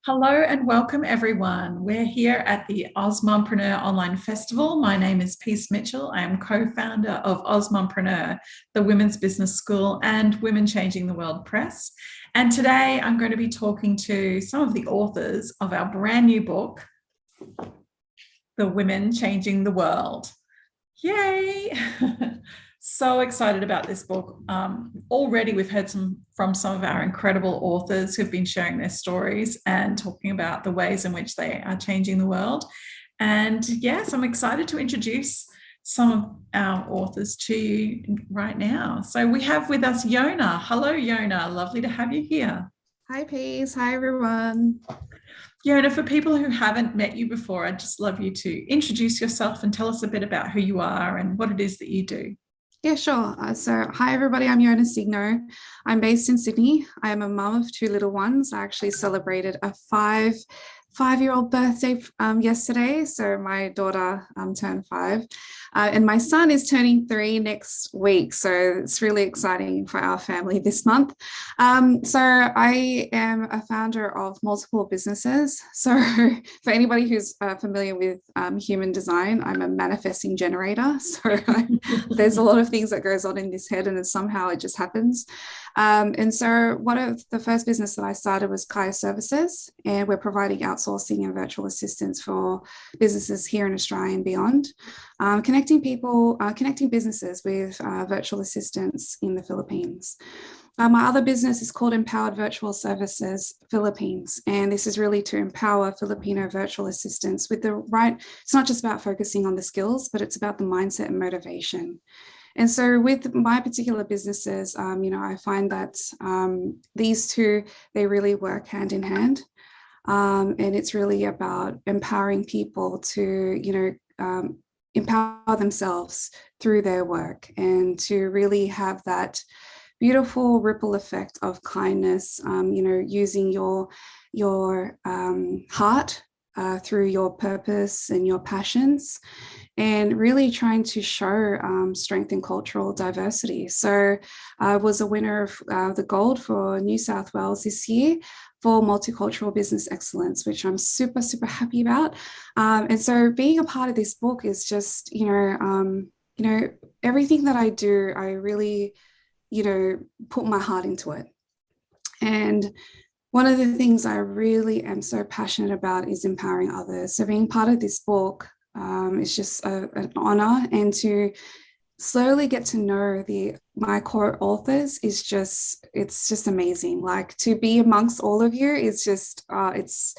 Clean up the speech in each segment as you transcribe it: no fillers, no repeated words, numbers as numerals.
Hello and welcome everyone. We're here at the Mompreneur Online Festival. My name is Peace Mitchell. I am co-founder of Mompreneur, the women's business school and Women Changing the World Press. And today I'm going to be talking to some of the authors of our brand new book, The Women Changing the World. Yay! So excited about this book. Already we've heard from some of our incredible authors who've been sharing their stories and talking about the ways in which they are changing the world. And yes, I'm excited to introduce some of our authors to you right now. So we have with us Yona. Hello, Yona. Lovely to have you here. Hi, Peace. Hi, everyone. Yona, for people who haven't met you before, I'd just love you to introduce yourself and tell us a bit about who you are and what it is that you do. Yeah, sure. Hi, everybody. I'm Yona Signo. I'm based in Sydney. I am a mum of two little ones. I actually celebrated a five-year-old birthday yesterday. So my daughter turned 5. And my son is turning 3 next week. So it's really exciting for our family this month. So I am a founder of multiple businesses. So for anybody who's familiar with human design, I'm a manifesting generator. So there's a lot of things that goes on in this head and somehow it just happens. And so one of the first business that I started was Kaya Services, and we're providing outsourcing and virtual assistance for businesses here in Australia and beyond, connecting businesses with virtual assistants in the Philippines. My other business is called Empowered Virtual Services Philippines, and this is really to empower Filipino virtual assistants with the right, it's not just about focusing on the skills, but it's about the mindset and motivation. And so with my particular businesses, I find that these two, they really work hand in hand. And it's really about empowering people to, empower themselves through their work and to really have that beautiful ripple effect of kindness, using your heart through your purpose and your passions, and really trying to show strength in cultural diversity. So I was a winner of the gold for New South Wales this year for multicultural business excellence, which I'm super, super happy about. And so being a part of this book is just, everything that I do, I really, put my heart into it. And one of the things I really am so passionate about is empowering others. So being part of this book is just an honor, and to slowly get to know my core authors is it's just amazing. Like, to be amongst all of you is just it's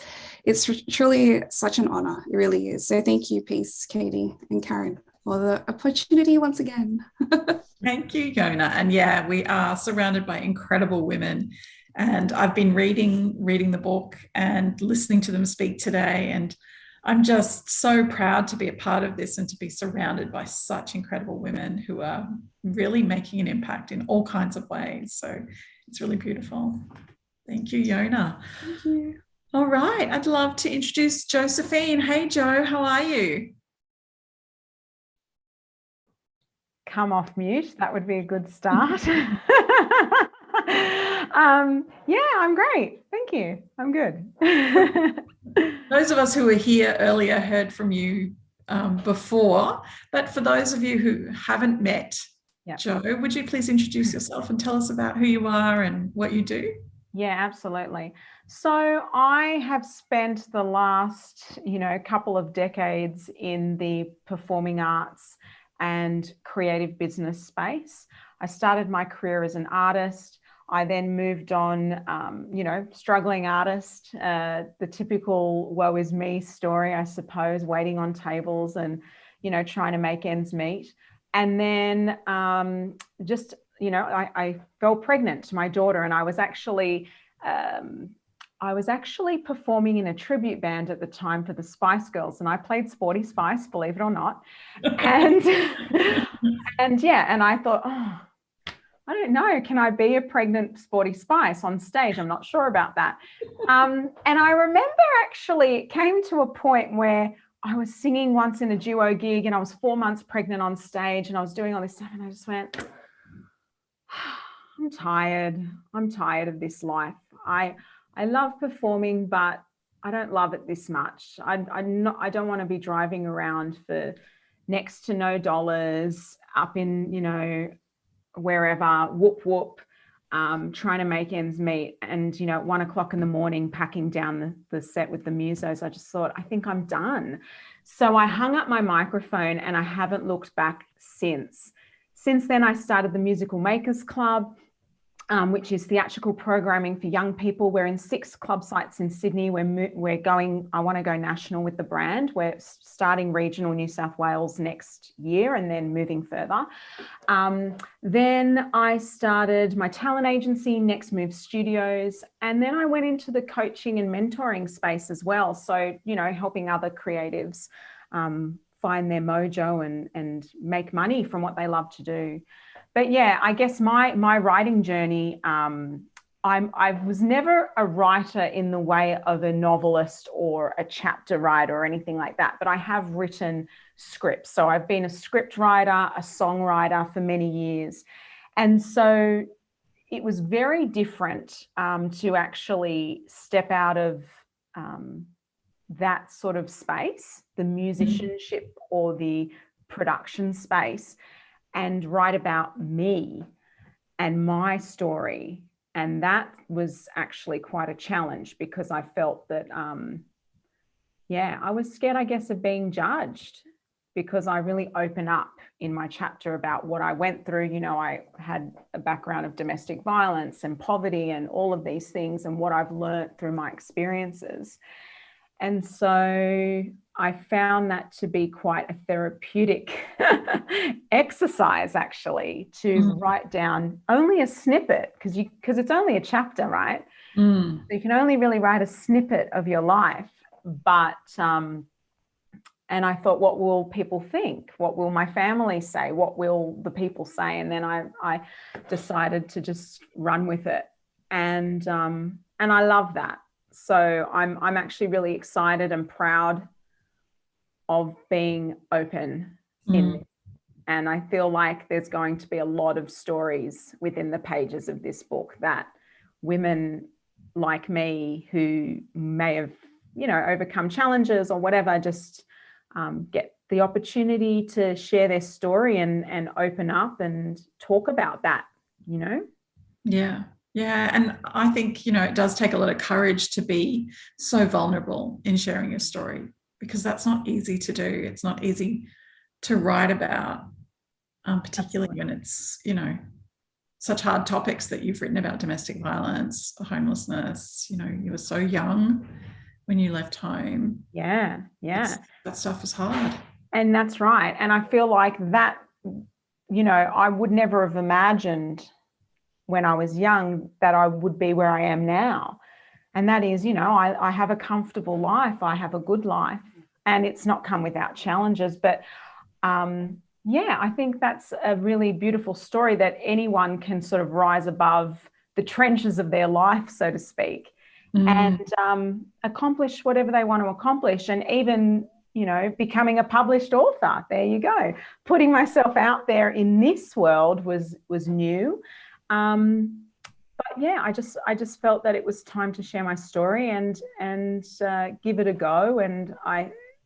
truly such an honor. It really is. So thank you, Peace, Katie, and Karen, for the opportunity once again. Thank you, Yona. And yeah, we are surrounded by incredible women. And I've been reading the book and listening to them speak today. And I'm just so proud to be a part of this and to be surrounded by such incredible women who are really making an impact in all kinds of ways. So it's really beautiful. Thank you, Yona. Thank you. All right. I'd love to introduce Josephine. Hey, Jo, how are you? Come off mute. That would be a good start. Yeah, I'm great. Thank you. I'm good. Those of us who were here earlier heard from you before, but for those of you who haven't met Jo, would you please introduce yourself and tell us about who you are and what you do? Yeah, absolutely. So I have spent the last, couple of decades in the performing arts and creative business space. I started my career as an artist. I then moved on, struggling artist, the typical woe is me story, I suppose, waiting on tables and, trying to make ends meet. And then I fell pregnant to my daughter, and I was actually performing in a tribute band at the time for the Spice Girls, and I played Sporty Spice, believe it or not. And and I thought, I don't know, can I be a pregnant Sporty Spice on stage? I'm not sure about that. And I remember actually it came to a point where I was singing once in a duo gig, and I was 4 months pregnant on stage, and I was doing all this stuff, and I just went, I'm tired of this life. I love performing, but don't love it this much. I don't want to be driving around for next to no dollars up in, wherever, whoop, whoop, trying to make ends meet. And, at 1 o'clock in the morning, packing down the set with the musos, I just thought, I think I'm done. So I hung up my microphone and I haven't looked back since. Since then, I started the Musical Makers Club, which is theatrical programming for young people. We're in 6 club sites in Sydney. We're going, I want to go national with the brand. We're starting regional New South Wales next year and then moving further. Then I started my talent agency, Next Move Studios. And then I went into the coaching and mentoring space as well. So, helping other creatives find their mojo and make money from what they love to do. But yeah, I guess my writing journey, I was never a writer in the way of a novelist or a chapter writer or anything like that, but I have written scripts. So I've been a script writer, a songwriter for many years. And so it was very different to actually step out of that sort of space, the musicianship or the production space, and write about me and my story. And that was actually quite a challenge because I felt that, I was scared, I guess, of being judged because I really open up in my chapter about what I went through. I had a background of domestic violence and poverty and all of these things and what I've learned through my experiences. And so I found that to be quite a therapeutic exercise, actually, to write down only a snippet, because it's only a chapter, right? So you can only really write a snippet of your life. But, and I thought, what will people think? What will my family say? What will the people say? And then I decided to just run with it. And I love that. So I'm actually really excited and proud of being open in this. And I feel like there's going to be a lot of stories within the pages of this book that women like me who may have, overcome challenges or whatever, just get the opportunity to share their story and open up and talk about that, Yeah. Yeah. And I think, it does take a lot of courage to be so vulnerable in sharing your story, because that's not easy to do. It's not easy to write about, particularly when it's, such hard topics that you've written about: domestic violence, homelessness. You were so young when you left home. Yeah. That stuff was hard. And that's right. And I feel like that, I would never have imagined when I was young that I would be where I am now. And that is, I have a comfortable life. I have a good life, and it's not come without challenges. But I think that's a really beautiful story, that anyone can sort of rise above the trenches of their life, so to speak, and accomplish whatever they want to accomplish. And even, becoming a published author, there you go. Putting myself out there in this world was new. But yeah, I just felt that it was time to share my story and give it a go. And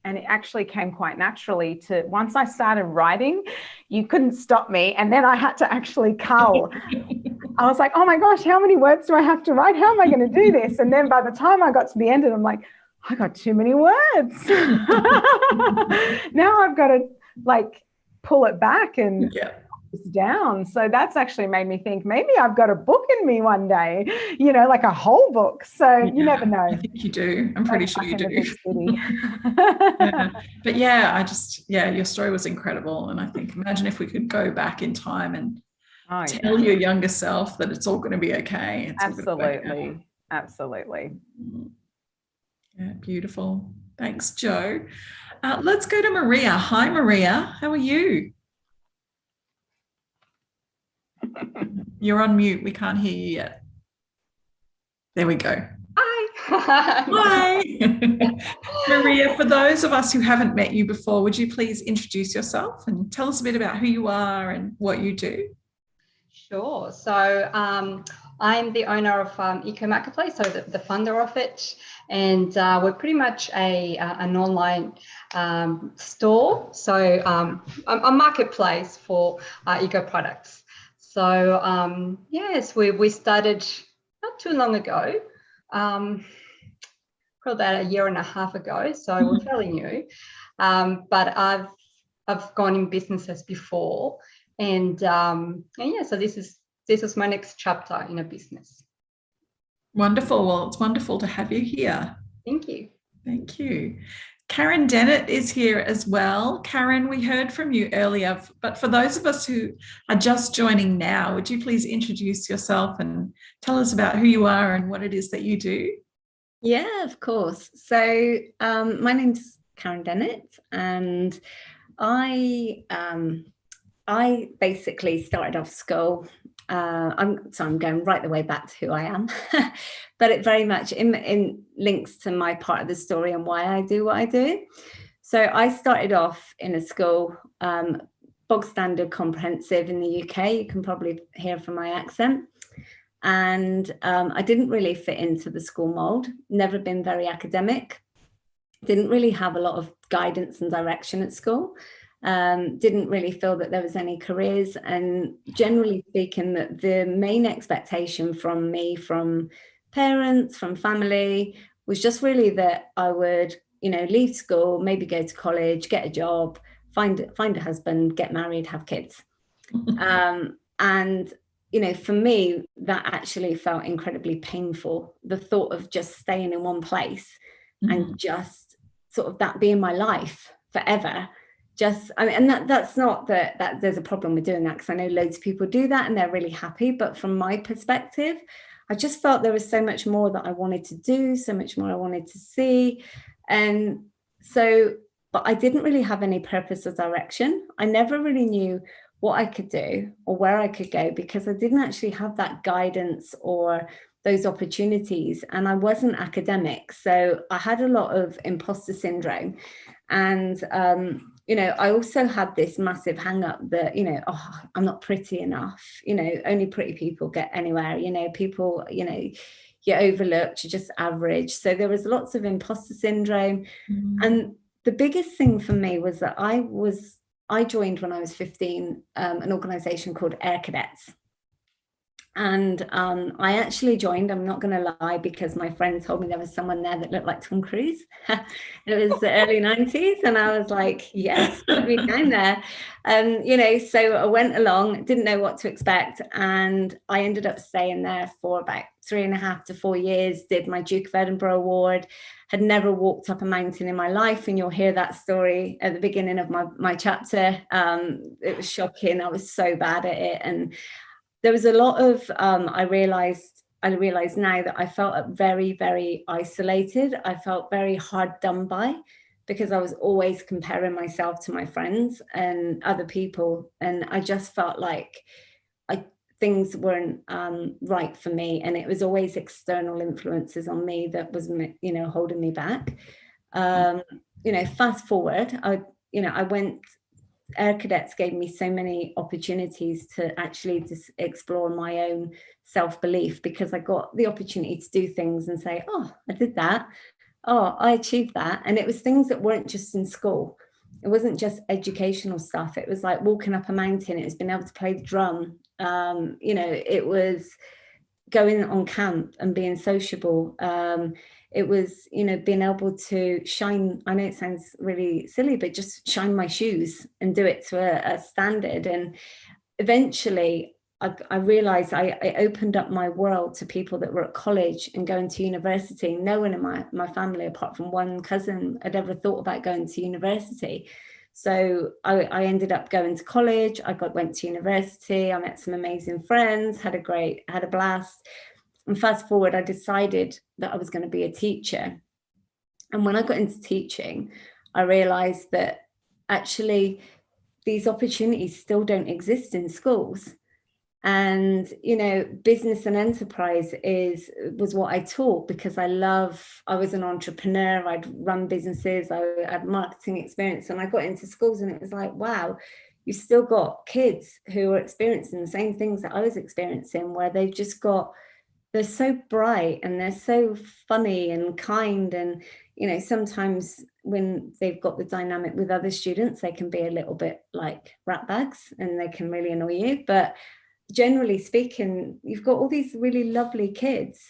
it actually came quite naturally to, once I started writing, you couldn't stop me. And then I had to actually cull. I was like, oh my gosh, how many words do I have to write? How am I going to do this? And then by the time I got to the end of it, I'm like, I got too many words. Now I've got to pull it back and down. So that's actually made me think maybe I've got a book in me one day, like a whole book. So you never know. I think you do. I'm pretty sure you do. Yeah. But yeah, your story was incredible. And I think, imagine if we could go back in time and tell your younger self that it's all going to be okay. Absolutely. Yeah, beautiful. Thanks, Jo. Let's go to Maria. Hi, Maria. How are you? You're on mute. We can't hear you yet. There we go. Hi. Maria, for those of us who haven't met you before, would you please introduce yourself and tell us a bit about who you are and what you do? Sure. So I'm the owner of Eco Marketplace, so the funder of it, and we're pretty much an online store, so a marketplace for eco products. So yes, we started not too long ago, probably about a year and a half ago. So we're fairly new, but I've gone in businesses before, and yeah, so this is my next chapter in a business. Wonderful. Well, it's wonderful to have you here. Thank you. Thank you. Karen Dennett is here as well. Karen, we heard from you earlier, but for those of us who are just joining now, would you please introduce yourself and tell us about who you are and what it is that you do? Yeah, of course. So my name's Karen Dennett, and I basically started off school. I'm going right the way back to who I am, but it very much in links to my part of the story and why I do what I do. So I started off in a school, bog standard comprehensive in the UK. You can probably hear from my accent. And I didn't really fit into the school mold, never been very academic, didn't really have a lot of guidance and direction at school. Didn't really feel that there was any careers, and generally speaking, that the main expectation from me, from parents, from family, was just really that I would, leave school, maybe go to college, get a job, find a husband, get married, have kids. And for me, that actually felt incredibly painful. The thought of just staying in one place and just sort of that being my life forever. And that's not that there's a problem with doing that, because I know loads of people do that and they're really happy. But from my perspective, I just felt there was so much more that I wanted to do, so much more I wanted to see. And so, but I didn't really have any purpose or direction. I never really knew what I could do or where I could go, because I didn't actually have that guidance or those opportunities, and I wasn't academic. So I had a lot of imposter syndrome. And, I also had this massive hang up that, I'm not pretty enough, only pretty people get anywhere, people, you're overlooked, you're just average. So there was lots of imposter syndrome. And the biggest thing for me was that I joined when I was 15, an organisation called Air Cadets. And I actually joined, I'm not going to lie, because my friend told me there was someone there that looked like Tom Cruise. It was the early 90s. And I was like, yes, put me down there. So I went along, didn't know what to expect. And I ended up staying there for about 3.5 to 4 years, did my Duke of Edinburgh Award, had never walked up a mountain in my life. And you'll hear that story at the beginning of my chapter. It was shocking. I was so bad at it. And there was a lot of, I realized now that I felt very, very isolated. I felt very hard done by, because I was always comparing myself to my friends and other people. And I just felt like things weren't right for me. And it was always external influences on me that was, holding me back. Fast forward, I went, Air Cadets gave me so many opportunities to actually just explore my own self-belief, because I got the opportunity to do things and say, oh, I did that. Oh, I achieved that. And it was things that weren't just in school. It wasn't just educational stuff. It was like walking up a mountain. It was being able to play the drum. It was going on camp and being sociable. It was, being able to shine. I know it sounds really silly, but just shine my shoes and do it to a standard. And eventually I realized I opened up my world to people that were at college and going to university. No one in my family, apart from one cousin, had ever thought about going to university. So I ended up going to college. Went to university. I met some amazing friends, had a blast. And fast forward, I decided that I was going to be a teacher. And when I got into teaching, I realized that actually these opportunities still don't exist in schools. And, business and enterprise was what I taught, because I was an entrepreneur. I'd run businesses. I had marketing experience, and I got into schools and it was like, wow, you've still got kids who are experiencing the same things that I was experiencing, where they've just got they're so bright and they're so funny and kind, and sometimes when they've got the dynamic with other students, they can be a little bit like rat bags and they can really annoy you. But generally speaking, you've got all these really lovely kids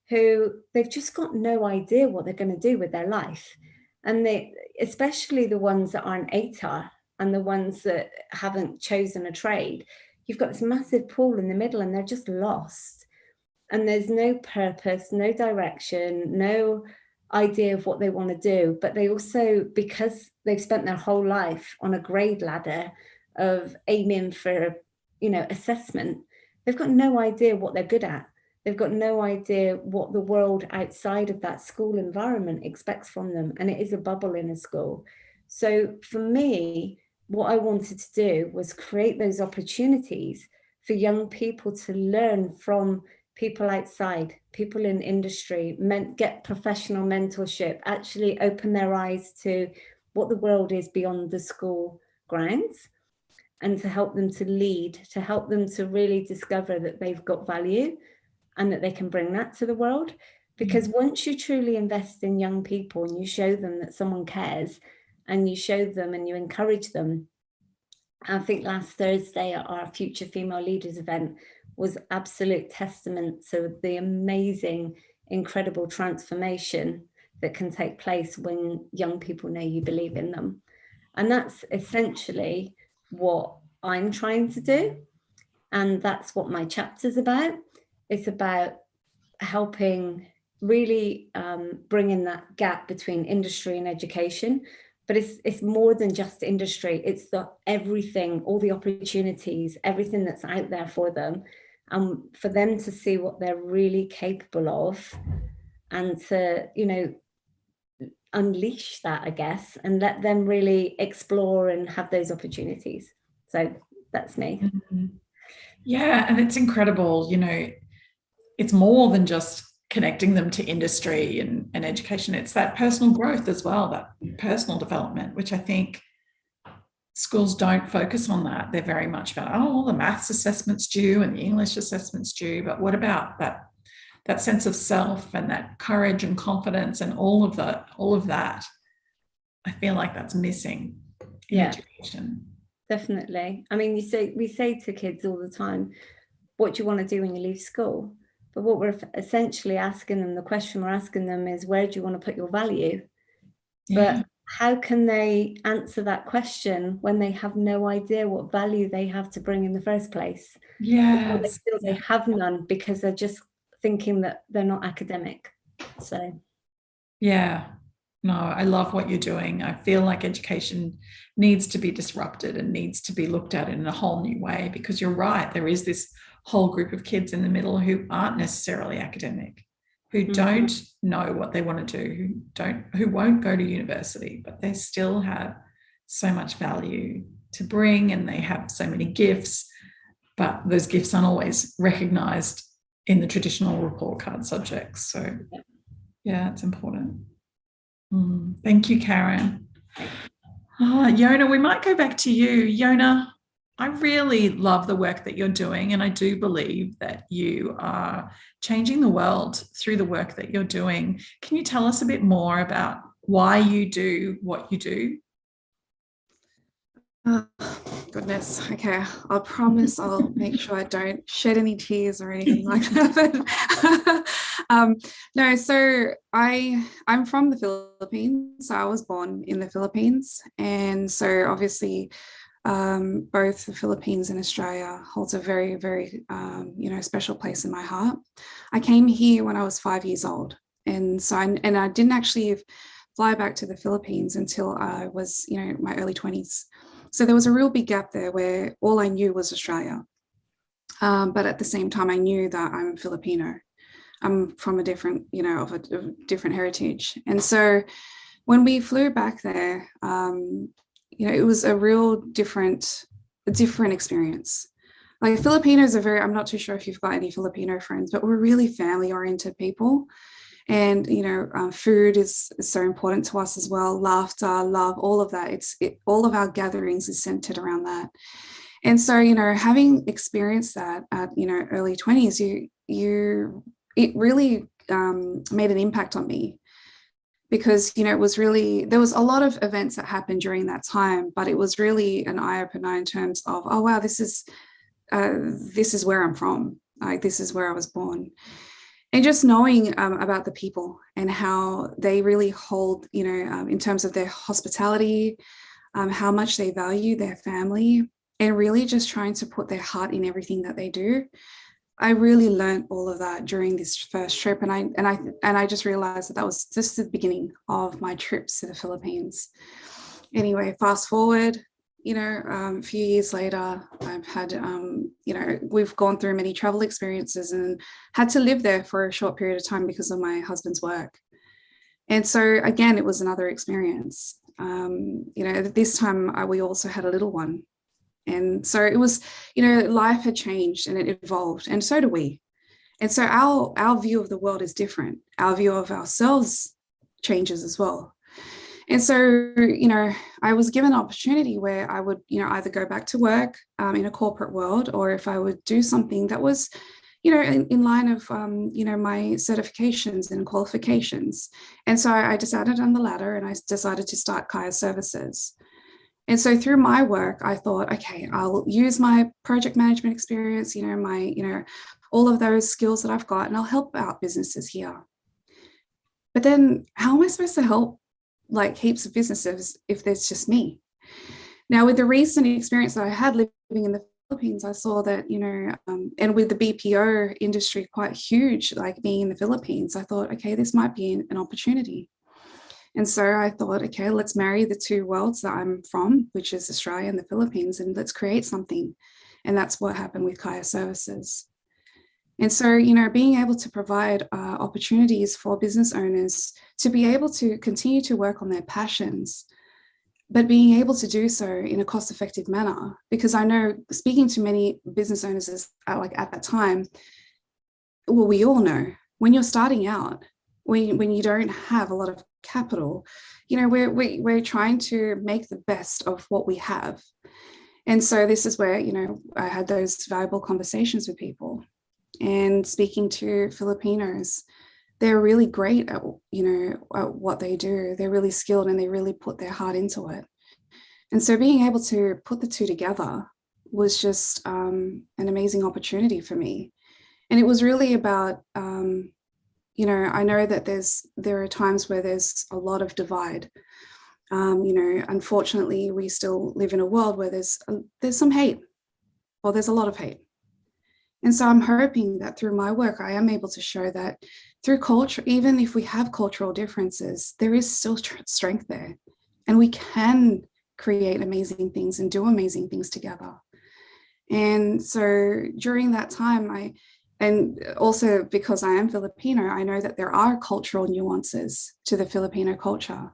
who they've just got no idea what they're going to do with their life. And they, especially the ones that aren't ATAR and the ones that haven't chosen a trade, you've got this massive pool in the middle and they're just lost. And there's no purpose, no direction, no idea of what they want to do. But they also, because they've spent their whole life on a grade ladder of aiming for, assessment, they've got no idea what they're good at. They've got no idea what the world outside of that school environment expects from them. And it is a bubble in a school. So for me, what I wanted to do was create those opportunities for young people to learn from people outside, people in industry, get professional mentorship, actually open their eyes to what the world is beyond the school grounds, and to help them to lead, to help them to really discover that they've got value and that they can bring that to the world. Because once you truly invest in young people and you show them that someone cares, and you show them and you encourage them, I think last Thursday at our Future Female Leaders event was absolute testament to the amazing, incredible transformation that can take place when young people know you believe in them. And that's essentially what I'm trying to do. And that's what my chapter's about. It's about helping really bring in that gap between industry and education. But it's more than just industry. It's everything, all the opportunities, everything that's out there for them. And for them to see what they're really capable of, and to, unleash that, I guess, and let them really explore and have those opportunities. So that's me. Mm-hmm. Yeah, and it's incredible. It's more than just connecting them to industry and education. It's that personal growth as well, that personal development, which I think schools don't focus on that. They're very much about, well, the maths assessment's due and the English assessment's due, but what about that sense of self and that courage and confidence and all of that? I feel like that's missing in education. Definitely. I mean, we say to kids all the time, what do you want to do when you leave school? But what we're essentially asking them, the question we're asking them is, where do you want to put your value? Yeah. But how can they answer that question when they have no idea what value they have to bring in the first place? Yes. They feel they have none because they're just thinking that they're not academic. So yeah, no, I love what you're doing. I feel like education needs to be disrupted and needs to be looked at in a whole new way, because you're right, there is this whole group of kids in the middle who aren't necessarily academic, who don't know what they want to do, who won't go to university, but they still have so much value to bring, and they have so many gifts, but those gifts aren't always recognized in the traditional report card subjects. So yeah, it's important. Thank you, Karen. Yona, we might go back to you. Yona, I really love the work that you're doing, and I do believe that you are changing the world through the work that you're doing. Can you tell us a bit more about why you do what you do? Goodness. Okay, I'll promise I'll make sure I don't shed any tears or anything like that. No, so I'm from the Philippines. So I was born in the Philippines, and so obviously both the Philippines and Australia holds a very, very special place in my heart. I came here when I was 5 years old, and so I didn't actually fly back to the Philippines until I was my early 20s. So there was a real big gap there where all I knew was Australia. But at the same time, I knew that I'm Filipino. I'm from a different, of a different heritage. And so when we flew back there, it was a real different experience. Like, Filipinos are I'm not too sure if you've got any Filipino friends, but we're really family-oriented people. And, food is so important to us as well. Laughter, love, all of that. All of our gatherings is centered around that. And so, having experienced that at, early 20s, you it really made an impact on me, because, you know, it was really, there was a lot of events that happened during that time, but it was really an eye-opener in terms of, oh wow, this is where I'm from, like this is where I was born. And just knowing about the people and how they really hold, you know, in terms of their hospitality, how much they value their family, and really just trying to put their heart in everything that they do. I really learned all of that during this first trip, and I just realized that that was just the beginning of my trips to the Philippines. Anyway, fast forward, you know, a few years later, I've had, you know, we've gone through many travel experiences and had to live there for a short period of time because of my husband's work. And so again, it was another experience. You know, this time we also had a little one. And so it was, you know, life had changed and it evolved, and so do we. And so our view of the world is different. Our view of ourselves changes as well. And so, you know, I was given an opportunity where I would, you know, either go back to work in a corporate world, or if I would do something that was, you know, in line of, you know, my certifications and qualifications. And so I decided on the latter, and I decided to start Kaya Services. And so through my work, I thought, okay, I'll use my project management experience, you know, my, you know, all of those skills that I've got, and I'll help out businesses here. But then how am I supposed to help like heaps of businesses if there's just me? Now, with the recent experience that I had living in the Philippines, I saw that, you know, and with the BPO industry quite huge, like being in the Philippines, I thought, okay, this might be an opportunity. And so I thought, okay, let's marry the two worlds that I'm from, which is Australia and the Philippines, and let's create something. And that's what happened with Kaya Services. And so, you know, being able to provide opportunities for business owners to be able to continue to work on their passions, but being able to do so in a cost-effective manner. Because I know, speaking to many business owners like at that time, well, we all know when you're starting out, when you don't have a lot of capital, you know, we're trying to make the best of what we have. And so this is where, you know, I had those valuable conversations with people, and speaking to Filipinos, they're really great at, you know, at what they do. They're really skilled and they really put their heart into it. And so being able to put the two together was just an amazing opportunity for me. And it was really about, you know, I know that there are times where there's a lot of divide. You know, unfortunately, we still live in a world where there's some hate, or there's a lot of hate. And so I'm hoping that through my work, I am able to show that through culture, even if we have cultural differences, there is still strength there, and we can create amazing things and do amazing things together. And so during that time, and also because I am Filipino, I know that there are cultural nuances to the Filipino culture.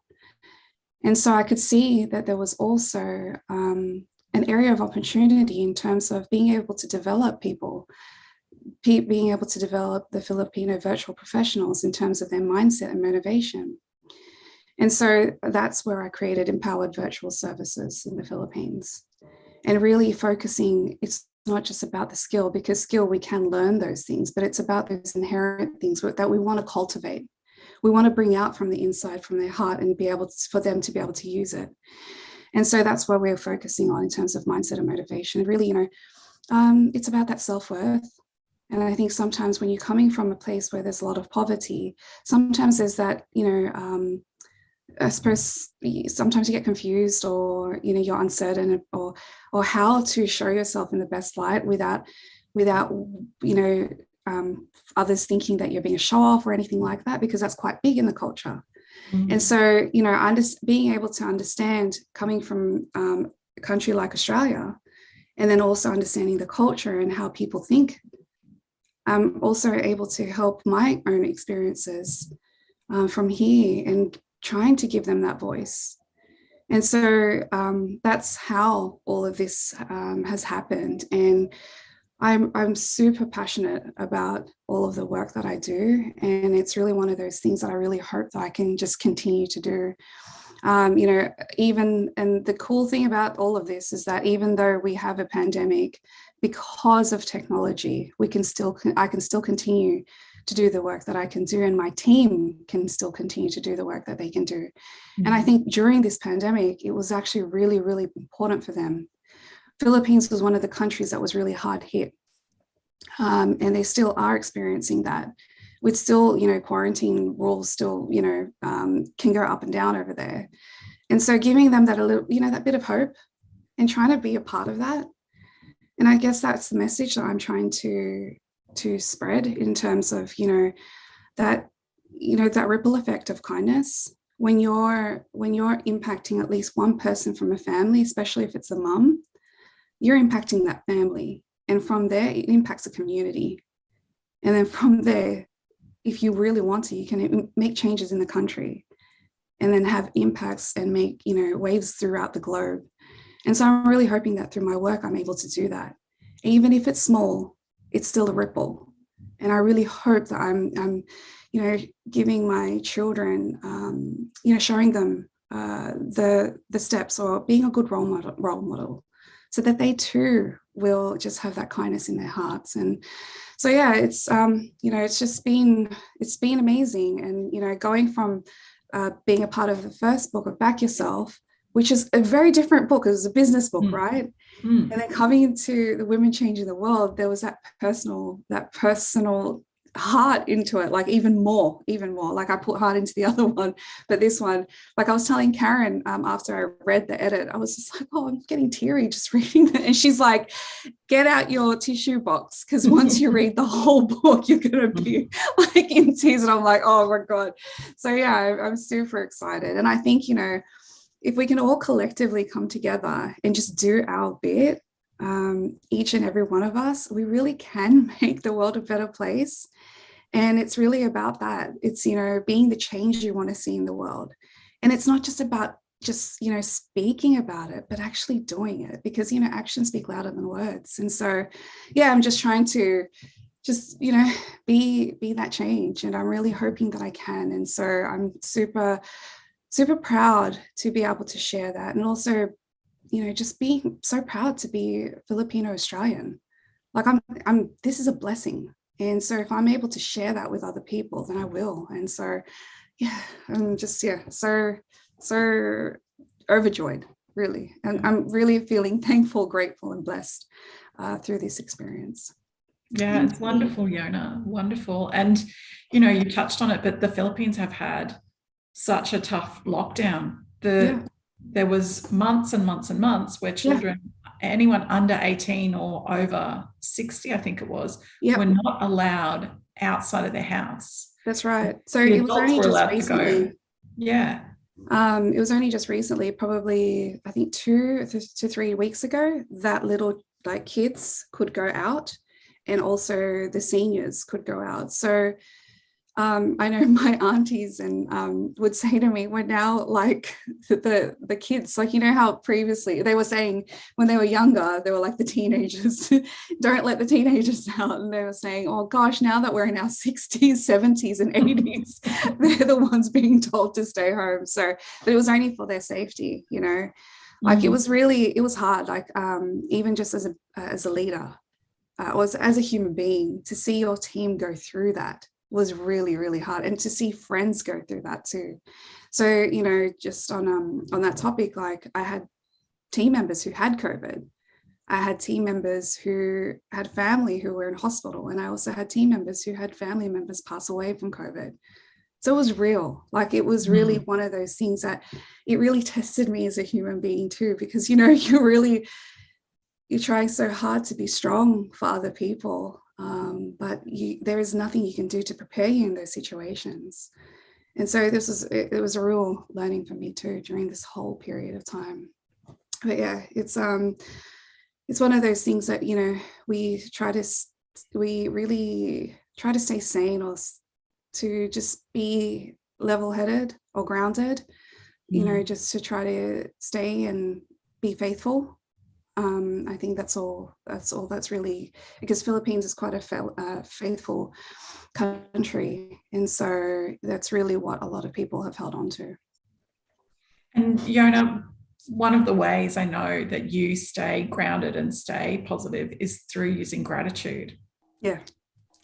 And so I could see that there was also an area of opportunity in terms of being able to develop people, being able to develop the Filipino virtual professionals in terms of their mindset and motivation. And so that's where I created Empowered Virtual Services in the Philippines, and really focusing, it's not just about the skill, because skill, we can learn those things, but it's about those inherent things that we want to cultivate. We want to bring out from the inside, from their heart, and be able to, for them to be able to use it. And so that's what we're focusing on in terms of mindset and motivation. Really, you know, it's about that self-worth. And I think sometimes when you're coming from a place where there's a lot of poverty, sometimes there's that, you know, I suppose sometimes you get confused, or, you know, you're uncertain, or how to show yourself in the best light without, you know, others thinking that you're being a show off or anything like that, because that's quite big in the culture. Mm-hmm. And so, you know, being able to understand, coming from a country like Australia, and then also understanding the culture and how people think, I'm also able to help my own experiences from here and trying to give them that voice. And so that's how all of this has happened. And I'm super passionate about all of the work that I do. And it's really one of those things that I really hope that I can just continue to do. You know, and the cool thing about all of this is that even though we have a pandemic, because of technology, I can still continue to do the work that I can do, and my team can still continue to do the work that they can do. And I think during this pandemic, it was actually really, really important for them. Philippines was one of the countries that was really hard hit. And they still are experiencing that. With still, quarantine rules still, can go up and down over there. And so giving them that a little, that bit of hope and trying to be a part of that. And I guess that's the message that I'm trying to spread in terms of, that ripple effect of kindness. When you're impacting at least one person from a family, especially if it's a mum, you're impacting that family. And from there, it impacts a community. And then from there, if you really want to, you can make changes in the country and then have impacts and make, waves throughout the globe. And so I'm really hoping that through my work, I'm able to do that. Even if it's small, it's still a ripple. And I really hope that I'm giving my children, showing them the steps, or being a good role model, so that they too will just have that kindness in their hearts. And so, yeah, it's, it's been amazing. And, going from being a part of the first book of Back Yourself, which is a very different book. It was a business book, right? And then coming into the Women Changing the World, there was that personal heart into it, like even more. Like I put heart into the other one, but this one, like I was telling Karen after I read the edit, I was just like, oh, I'm getting teary just reading it. And she's like, get out your tissue box, because once you read the whole book, you're going to be like in tears. And I'm like, oh my God. So yeah, I'm super excited. And I think, if we can all collectively come together and just do our bit, each and every one of us, we really can make the world a better place. And it's really about that. It's, being the change you want to see in the world. And it's not just about speaking about it, but actually doing it, because, actions speak louder than words. And so, yeah, I'm just trying to be that change. And I'm really hoping that I can. And so I'm super, super proud to be able to share that. And also, just being so proud to be Filipino Australian. Like this is a blessing. And so if I'm able to share that with other people, then I will. And so, yeah, I'm just, so overjoyed, really. And I'm really feeling thankful, grateful, and blessed through this experience. Yeah, it's wonderful, Yona. Wonderful. And, you touched on it, but the Philippines have had such a tough lockdown. There was months and months and months where children, anyone under 18 or over 60, I think it was, were not allowed outside of their house. That's right. So it was only just recently. Yeah. It was only just recently, probably, I think 2 to 3 weeks ago, that little kids could go out, and also the seniors could go out. So I know my aunties and would say to me, we're now like the kids, like, how previously they were saying when they were younger, they were like the teenagers, don't let the teenagers out. And they were saying, oh gosh, now that we're in our 60s, 70s and 80s, they're the ones being told to stay home. So, but it was only for their safety, like it was hard. Like even just as a leader, or as a human being, to see your team go through that was really, really hard, and to see friends go through that too. So, just on that topic, like I had team members who had COVID. I had team members who had family who were in hospital, and I also had team members who had family members pass away from COVID. So it was real. Like it was really one of those things that it really tested me as a human being too, because, you're trying so hard to be strong for other people. But there is nothing you can do to prepare you in those situations. And so it was a real learning for me too during this whole period of time. But yeah, it's one of those things that, we really try to stay sane, or to just be level-headed or grounded, just to try to stay and be faithful. I think that's all that's really, because Philippines is quite a faithful country. And so that's really what a lot of people have held on to. And Yona, one of the ways I know that you stay grounded and stay positive is through using gratitude. Yeah.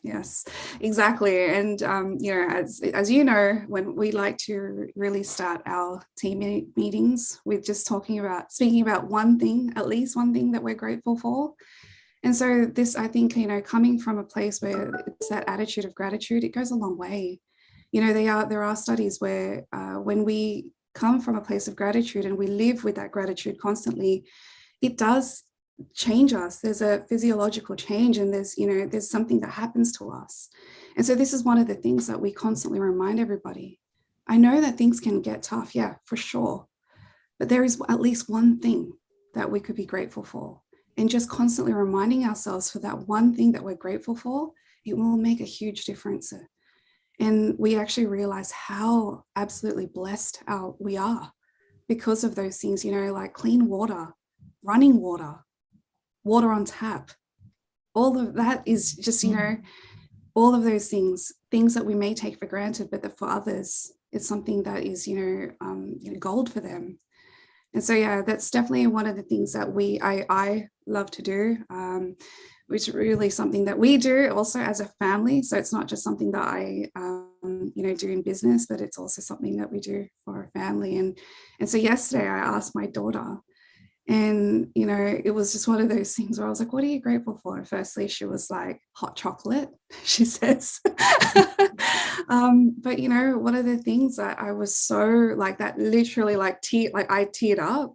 Yes, exactly. And, as you know, when we like to really start our team meetings with just speaking about one thing, at least one thing that we're grateful for. And so this, I think, coming from a place where it's that attitude of gratitude, it goes a long way. There are studies where when we come from a place of gratitude and we live with that gratitude constantly, it does change us. There's a physiological change, and there's something that happens to us. And so this is one of the things that we constantly remind everybody. I know that things can get tough, yeah, for sure, but there is at least one thing that we could be grateful for, and just constantly reminding ourselves for that one thing that we're grateful for, it will make a huge difference. And we actually realize how absolutely blessed we are because of those things, like clean water, running water on tap. All of that is just, all of those things that we may take for granted, but that for others, it's something that is, gold for them. And so, yeah, that's definitely one of the things that I love to do, which is really something that we do also as a family. So it's not just something that I, do in business, but it's also something that we do for our family. And so yesterday I asked my daughter, and, it was just one of those things where I was like, what are you grateful for? And firstly, she was like, hot chocolate, she says. But, one of the things that I was so like that literally I teared up.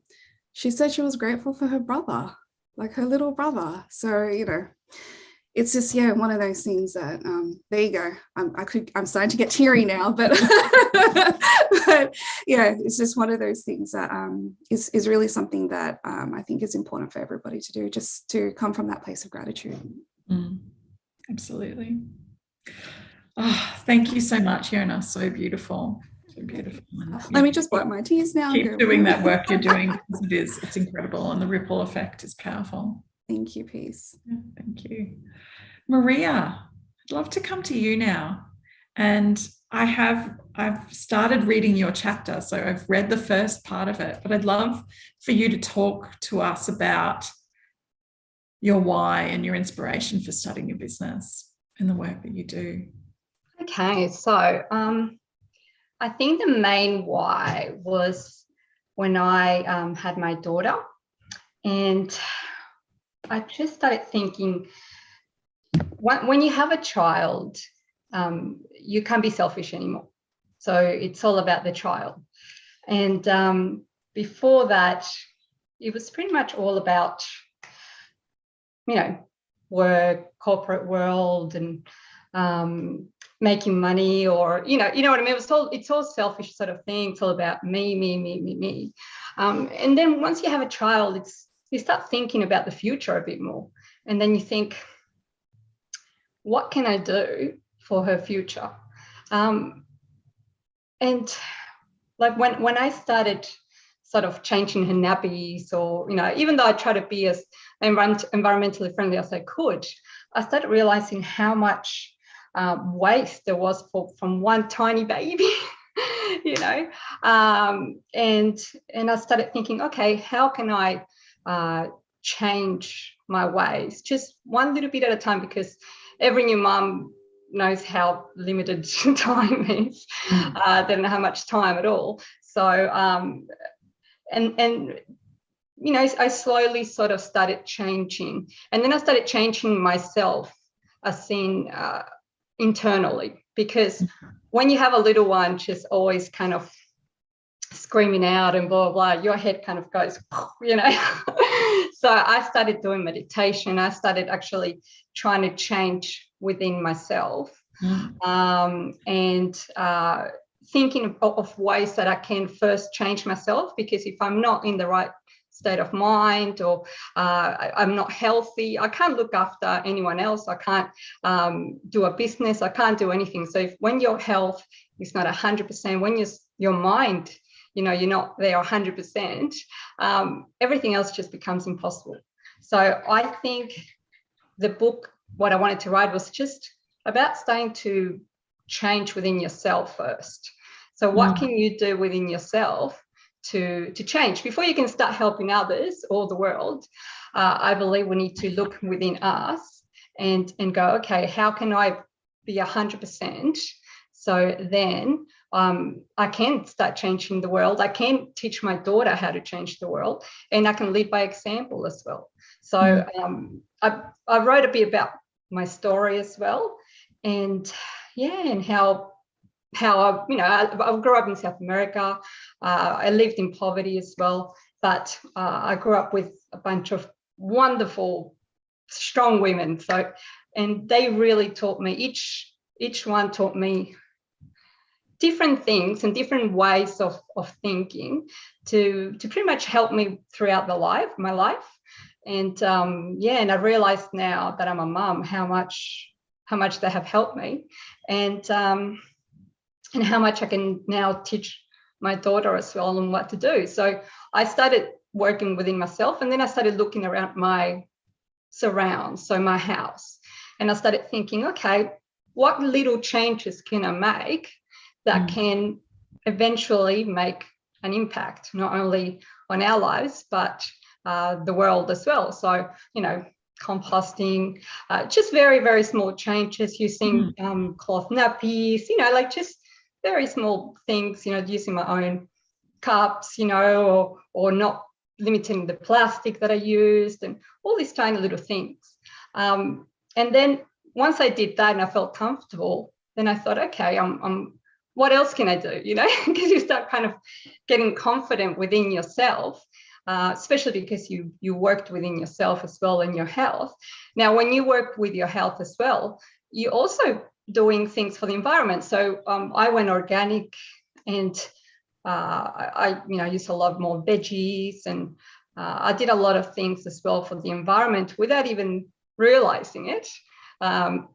She said she was grateful for her brother, like her little brother. So, it's just, yeah, one of those things that, there you go. I'm starting to get teary now, but, but yeah, it's just one of those things that is really something that I think is important for everybody to do, just to come from that place of gratitude. Absolutely. Oh, thank you so much, Yona. So beautiful. So beautiful. Let me just wipe my tears now. Keep doing that work you're doing, because it's incredible, and the ripple effect is powerful. Thank you, Peace. Yeah, thank you. Maria, I'd love to come to you now. And I've started reading your chapter, so I've read the first part of it, but I'd love for you to talk to us about your why and your inspiration for starting your business and the work that you do. Okay, so I think the main why was when I had my daughter, and I just started thinking, when you have a child, you can't be selfish anymore. So it's all about the child. And before that, it was pretty much all about, work, corporate world, and making money, or you know what I mean. It's all selfish sort of thing. It's all about me. And then once you have a child, you start thinking about the future a bit more, and then you think, what can I do for her future? And like when I started sort of changing her nappies, or even though I try to be as environmentally friendly as I could, I started realizing how much waste there was from one tiny baby. And I started thinking, okay, how can I change my ways, just one little bit at a time, because every new mum knows how limited time is. They don't have much time at all. So I slowly sort of started changing, and then I started changing myself, as in internally, because when you have a little one just always kind of screaming out and blah, blah, blah, your head kind of goes, So I started doing meditation. I started actually trying to change within myself, and thinking of ways that I can first change myself, because if I'm not in the right state of mind, or I'm not healthy, I can't look after anyone else. I can't do a business. I can't do anything. So when your health is not 100%, when your mind, you're not there 100%, everything else just becomes impossible. So I think the book, what I wanted to write, was just about starting to change within yourself first. So what can you do within yourself to change before you can start helping others or the world? I believe we need to look within us and go, okay, how can I be 100%. So then I can start changing the world. I can teach my daughter how to change the world, and I can lead by example as well. So I wrote a bit about my story as well, and how I grew up in South America. I lived in poverty as well, but I grew up with a bunch of wonderful, strong women. So, and they really taught me, each one taught me different things and different ways of thinking to pretty much help me throughout my life. And and I realized now that I'm a mum, how much they have helped me, and how much I can now teach my daughter as well on what to do. So I started working within myself, and then I started looking around my surrounds, so my house, and I started thinking, okay, what little changes can I make that can eventually make an impact, not only on our lives, but the world as well. So, composting, just very, very small changes, using cloth nappies, like just very small things, using my own cups, or not limiting the plastic that I used, and all these tiny little things. And then once I did that and I felt comfortable, then I thought, okay, what else can I do? Because you start kind of getting confident within yourself, especially because you worked within yourself as well in your health. Now, when you work with your health as well, you're also doing things for the environment. So I went organic, and I used a lot more veggies, and I did a lot of things as well for the environment without even realizing it,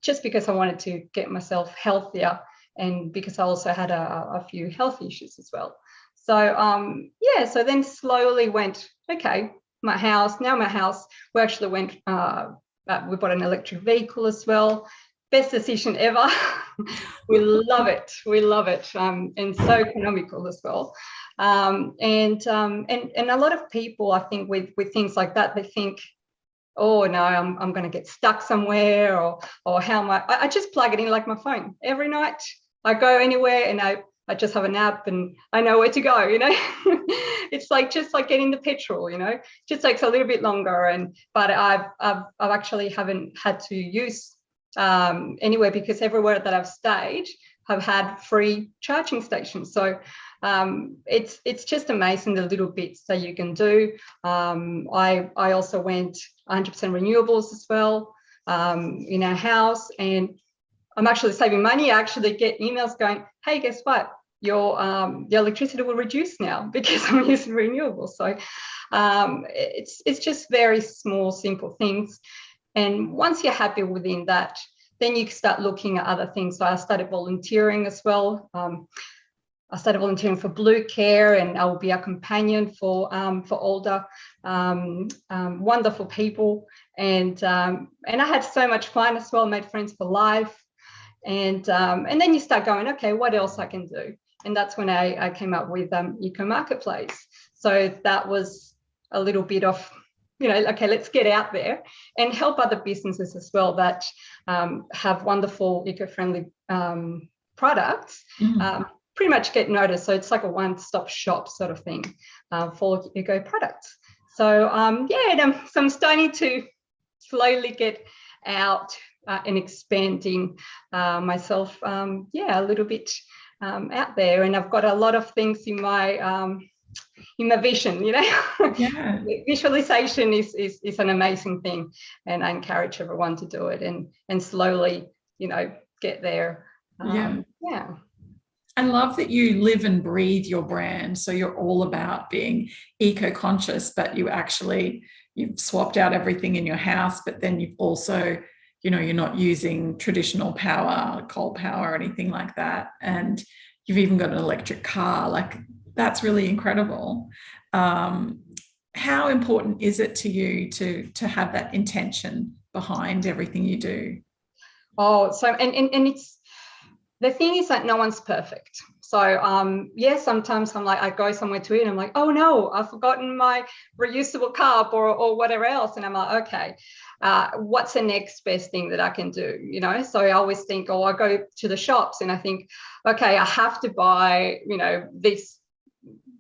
just because I wanted to get myself healthier, and because I also had a few health issues as well. So so then slowly went, okay, my house, we actually went, we bought an electric vehicle as well. Best decision ever. We love it, and so economical as well. And a lot of people, I think, with things like that, they think, oh no, I'm going to get stuck somewhere, or how am I just plug it in like my phone every night. I go anywhere and I just have an app and I know where to go, It's just like getting the petrol, just takes a little bit longer, but I've actually haven't had to use anywhere, because everywhere that I've stayed have had free charging stations. So it's just amazing the little bits that you can do. I also went 100% renewables as well in our house, and I'm actually saving money. I actually get emails going, hey, guess what? Your electricity will reduce now because I'm using renewables. So it's just very small, simple things. And once you're happy within that, then you start looking at other things. So I started volunteering as well. I started volunteering for Blue Care, and I will be a companion for older wonderful people. And I had so much fun as well. Made friends for life. And then you start going, okay, what else I can do? And that's when I came up with Eco Marketplace. So that was a little bit of, okay, let's get out there and help other businesses as well that have wonderful eco-friendly products, pretty much get noticed. So it's like a one-stop shop sort of thing for eco products. So so I'm starting to slowly get out and expanding myself, a little bit out there. And I've got a lot of things in my vision, Visualization is an amazing thing, and I encourage everyone to do it and slowly, get there. I love that you live and breathe your brand. So you're all about being eco-conscious, but you've swapped out everything in your house, but then you've also, you're not using traditional power, coal power, or anything like that. And you've even got an electric car. Like, that's really incredible. How important is it to you to have that intention behind everything you do? Oh, so and it's, the thing is that no one's perfect. So yeah, sometimes I'm like, I go somewhere to eat and I'm like, oh no, I've forgotten my reusable cup or whatever else. And I'm like, okay, what's the next best thing that I can do? You know, so I always think, oh, I go to the shops and I think, okay, I have to buy, you know, this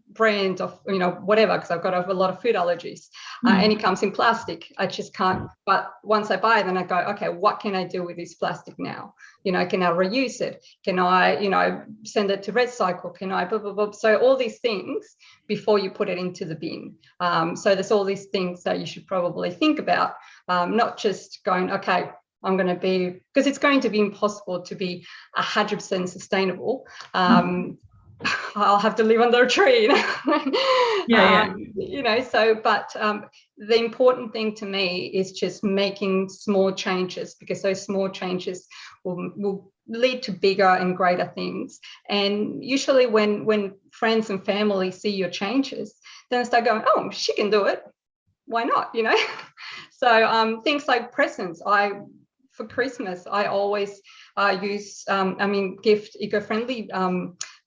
brand of, you know, whatever, because I've got a lot of food allergies, and it comes in plastic. I just can't. But once I buy it, then I go, okay, what can I do with this plastic now? You know, can I reuse it? Can I, you know, send it to recycle? Can I blah, blah, blah? So all these things before you put it into the bin. So there's all these things that you should probably think about, not just going, okay, I'm going to be, because it's going to be impossible to be 100% sustainable. I'll have to live under a tree, you know. You know, so, but the important thing to me is just making small changes, because those small changes will lead to bigger and greater things. And usually when friends and family see your changes, then they start going, oh, she can do it. Why not? You know? So things like presents, for Christmas, I always use, gift eco-friendly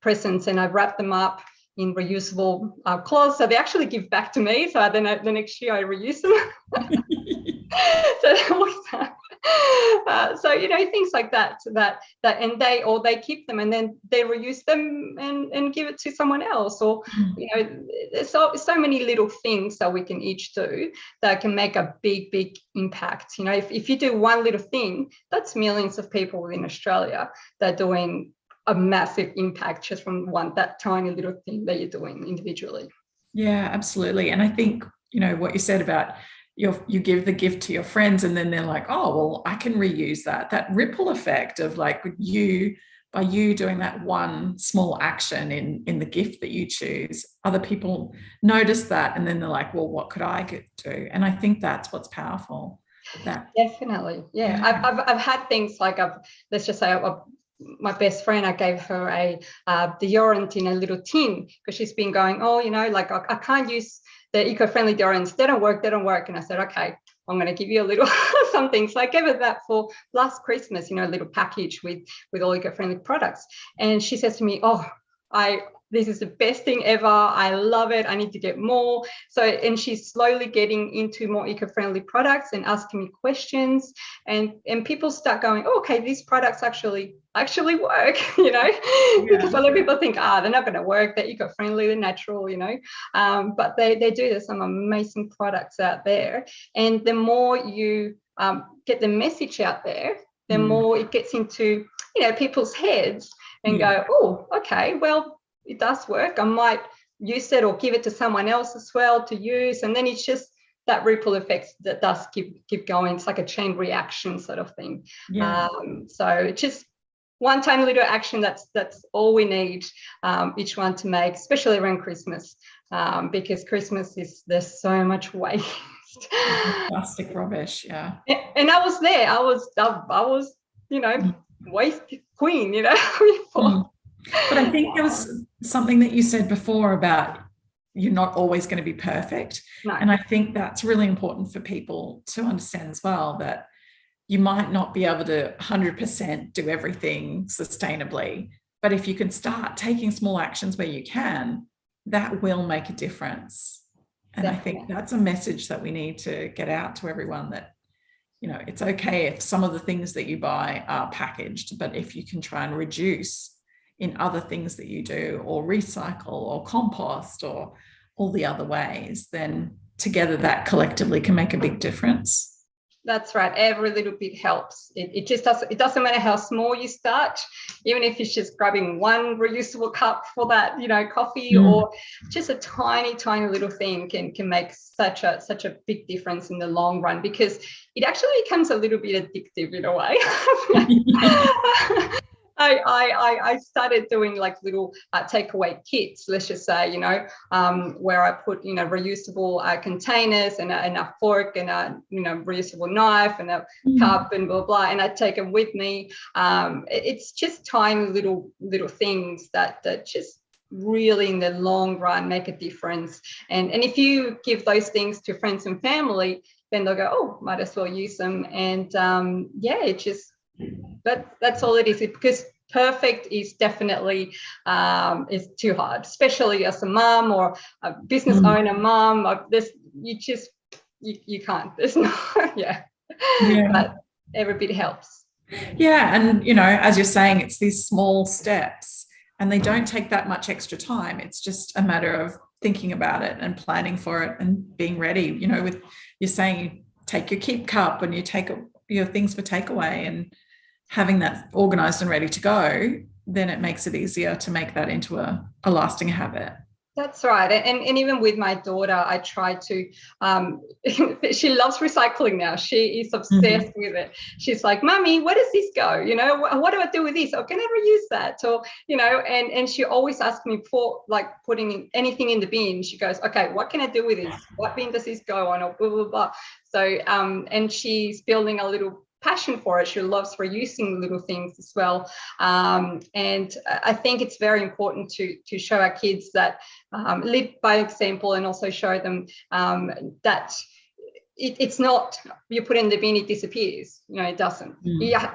presents, and I wrap them up in reusable cloths, so they actually give back to me. So then the next year I reuse them. So you know, things like that, and they keep them and then they reuse them and give it to someone else, or you know, there's so many little things that we can each do that can make a big impact. You know, if you do one little thing, that's millions of people within Australia that are doing a massive impact just from that tiny little thing that you're doing individually. Yeah, absolutely. And I think, you know, what you said about you give the gift to your friends and then they're like, oh, well, I can reuse that ripple effect of like by you doing that one small action in the gift that you choose, other people notice that and then they're like, well, what could I do? And I think that's what's powerful. Definitely. Yeah. I've had things like, let's just say my best friend, I gave her a deodorant in a little tin, because she's been going, oh, you know, like I can't use the eco-friendly deodorants. They don't work. And I said, okay, I'm going to give you a little something. So I gave her that for last Christmas, you know, a little package with all eco-friendly products. And she says to me, oh, this is the best thing ever. I love it. I need to get more. So, and she's slowly getting into more eco-friendly products and asking me questions, and people start going, oh, okay, these products actually work, you know, because a lot of people think, they're not going to work. They're eco-friendly, they're natural, you know, but they do. There's some amazing products out there. And the more you get the message out there, the more it gets into, you know, people's heads and go, oh, okay, well, it does work. I might use it or give it to someone else as well to use. And then it's just that ripple effect that does keep going. It's like a chain reaction sort of thing. So it's just one tiny little action. That's all we need each one to make, especially around Christmas, because Christmas there's so much waste. Plastic rubbish, yeah. And I was there. I was, you know, waste queen, you know. But I think there was something that you said before about you're not always going to be perfect. No. And I think that's really important for people to understand as well, that you might not be able to 100% do everything sustainably, but if you can start taking small actions where you can, that will make a difference. And definitely. I think that's a message that we need to get out to everyone, that, you know, it's okay if some of the things that you buy are packaged, but if you can try and reduce in other things that you do, or recycle or compost or all the other ways, then together that collectively can make a big difference. That's right. Every little bit helps. It doesn't matter how small you start, even if it's just grabbing one reusable cup for that, you know, coffee, or just a tiny little thing can make such a big difference in the long run, because it actually becomes a little bit addictive in a way. I started doing like little takeaway kits, let's just say, you know, where I put, you know, reusable containers and a fork and a, you know, reusable knife and a cup and blah, blah, and I take them with me. It's just tiny little things that just really in the long run make a difference. And if you give those things to friends and family, then they'll go, oh, might as well use them. And it just, that's all it is, because perfect is definitely is too hard, especially as a mom or a business owner mom. You can't. There's no, yeah. But every bit helps. Yeah, and as you're saying, it's these small steps, and they don't take that much extra time. It's just a matter of thinking about it and planning for it and being ready. With you're saying you take your keep cup and you take your things for takeaway, and having that organized and ready to go, then it makes it easier to make that into a lasting habit. That's right. And even with my daughter, I try to, she loves recycling now. She is obsessed with it. She's like, Mummy, where does this go? What do I do with this? Or can I reuse that? Or, and she always asks me before, like, putting anything in the bin, she goes, okay, what can I do with this? What bin does this go on? Or blah, blah, blah. So, and she's building a little passion for it. She loves reusing little things as well. And I think it's very important to show our kids that live by example, and also show them that it's not you put in the bin, it disappears. It doesn't.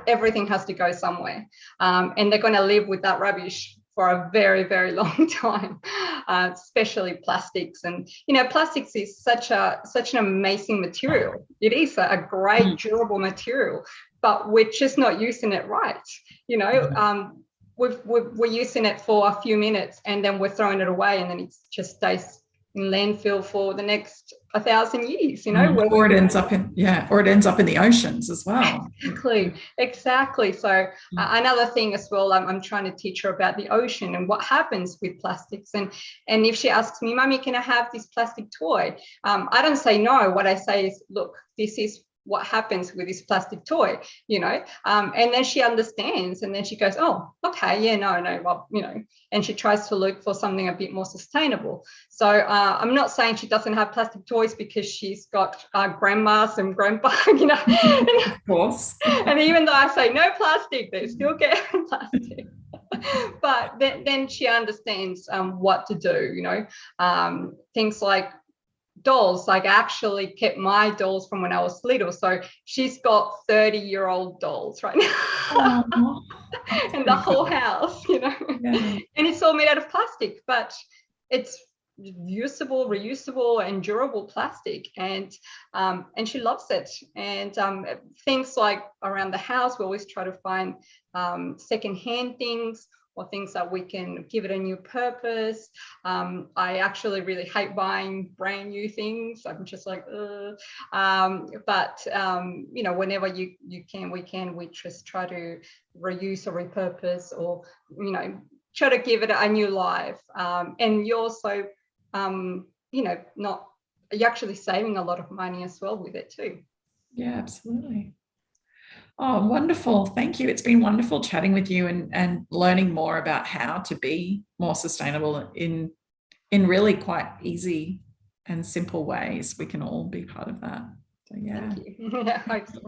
Everything has to go somewhere. And they're going to live with that rubbish for a very, very long time, especially plastics. And, plastics is such an amazing material. It is a great durable material, but we're just not using it right. We're using it for a few minutes and then we're throwing it away, and then it just stays in landfill for the next 1,000 years, or it ends up in the oceans as well. Exactly. So another thing as well, I'm trying to teach her about the ocean and what happens with plastics. And if she asks me, Mummy, can I have this plastic toy? I don't say no. What I say is, look, this is what happens with this plastic toy, and then she understands, and then she goes, oh, okay, yeah, no, well, and she tries to look for something a bit more sustainable. So I'm not saying she doesn't have plastic toys because she's got grandmas and grandpa, Of course. And even though I say no plastic, they still get plastic. But then she understands what to do, things like dolls. Like, I actually kept my dolls from when I was little, so she's got 30-year-old dolls right now. And the whole house, and it's all made out of plastic, but it's usable, reusable, and durable plastic, and she loves it. And things like around the house, we always try to find secondhand things, or things that we can give it a new purpose. I actually really hate buying brand new things. I'm just like, but whenever we just try to reuse or repurpose, or try to give it a new life. And you're also you're actually saving a lot of money as well with it too. Yeah, absolutely. Oh, wonderful. Thank you. It's been wonderful chatting with you and learning more about how to be more sustainable in really quite easy and simple ways. We can all be part of that. So, yeah. Thank you. Yeah, I hope so.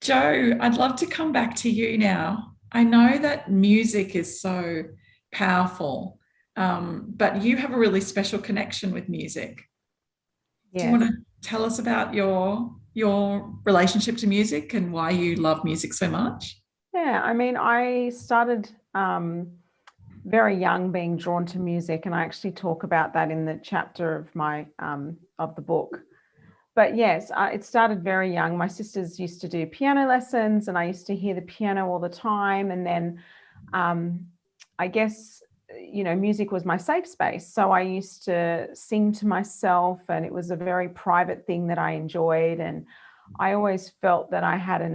Jo, I'd love to come back to you now. I know that music is so powerful, but you have a really special connection with music. Yes. Do you want to tell us about your relationship to music and why you love music so much? Yeah, I mean, I started very young being drawn to music, and I actually talk about that in the chapter of my of the book. But yes, it started very young. My sisters used to do piano lessons, and I used to hear the piano all the time. And then I guess, music was my safe space. So I used to sing to myself, and it was a very private thing that I enjoyed. And I always felt that I had a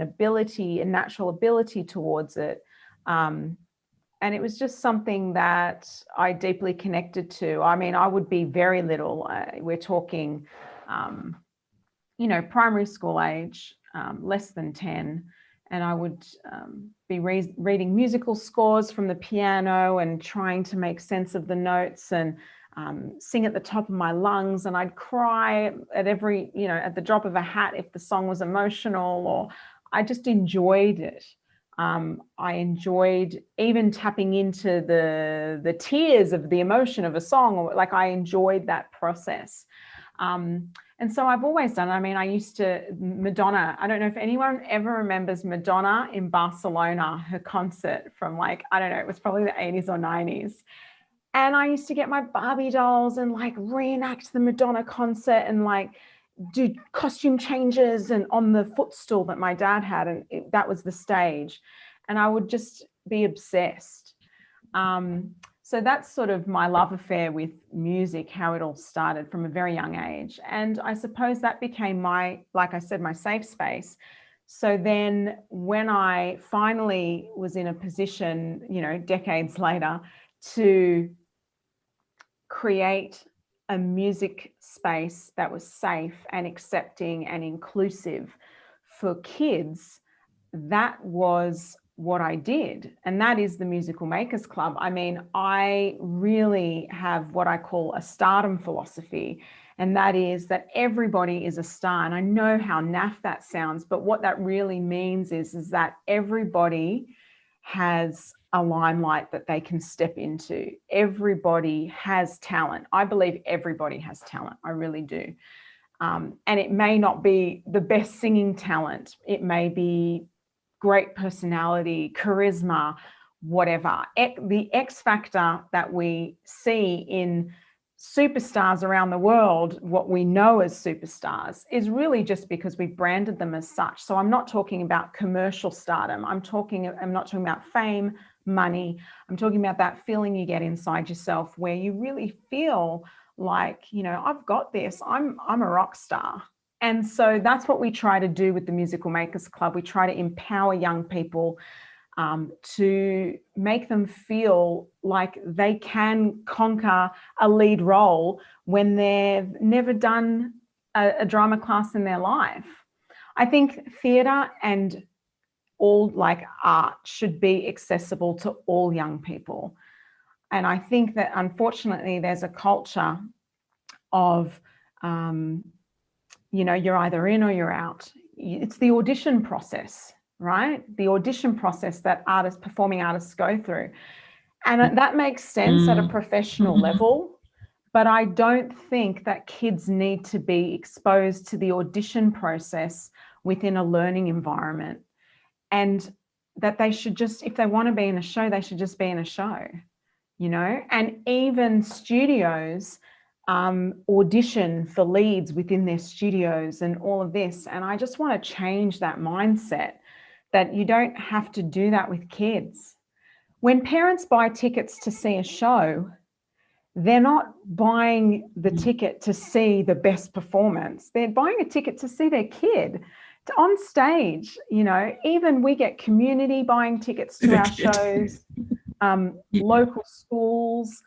natural ability towards it. And it was just something that I deeply connected to. I mean, I would be very little. We're talking, primary school age, less than 10. And I would be reading musical scores from the piano and trying to make sense of the notes, and sing at the top of my lungs. And I'd cry at every, at the drop of a hat if the song was emotional, or I just enjoyed it. I enjoyed even tapping into the tears of the emotion of a song, or like I enjoyed that process. And so I've always done, I mean, I used to, Madonna, I don't know if anyone ever remembers Madonna in Barcelona, her concert from like, I don't know, it was probably the 80s or 90s. And I used to get my Barbie dolls and like reenact the Madonna concert and like do costume changes and on the footstool that my dad had. And that was the stage. And I would just be obsessed. So that's sort of my love affair with music, how it all started from a very young age. And I suppose that became my, like I said, my safe space. So then when I finally was in a position, you know, decades later, to create a music space that was safe and accepting and inclusive for kids, that was what I did. And that is the Musical Makers Club. I mean, I really have what I call a Stardom Philosophy. And that is that everybody is a star. And I know how naff that sounds, but what that really means is that everybody has a limelight that they can step into. Everybody has talent. I believe everybody has talent. I really do. And it may not be the best singing talent. It may be great personality, charisma, whatever. The X factor that we see in superstars around the world, what we know as superstars, is really just because we branded them as such. So I'm not talking about commercial stardom. I'm not talking about fame, money. I'm talking about that feeling you get inside yourself where you really feel like, you know, I've got this. I'm a rock star. And so that's what we try to do with the Musical Makers Club. We try to empower young people to make them feel like they can conquer a lead role when they've never done a drama class in their life. I think theatre and all like art should be accessible to all young people. And I think that unfortunately there's a culture of, you know, you're either in or you're out. It's the audition process, right? The audition process that performing artists go through. And that makes sense at a professional level, but I don't think that kids need to be exposed to the audition process within a learning environment. And that they should just, if they want to be in a show, they should just be in a show, you know? And even studios audition for leads within their studios and all of this. And I just want to change that mindset that you don't have to do that with kids. When parents buy tickets to see a show, they're not buying the ticket to see the best performance. They're buying a ticket to see their kid on stage. You know, even we get community buying tickets to our shows, local schools.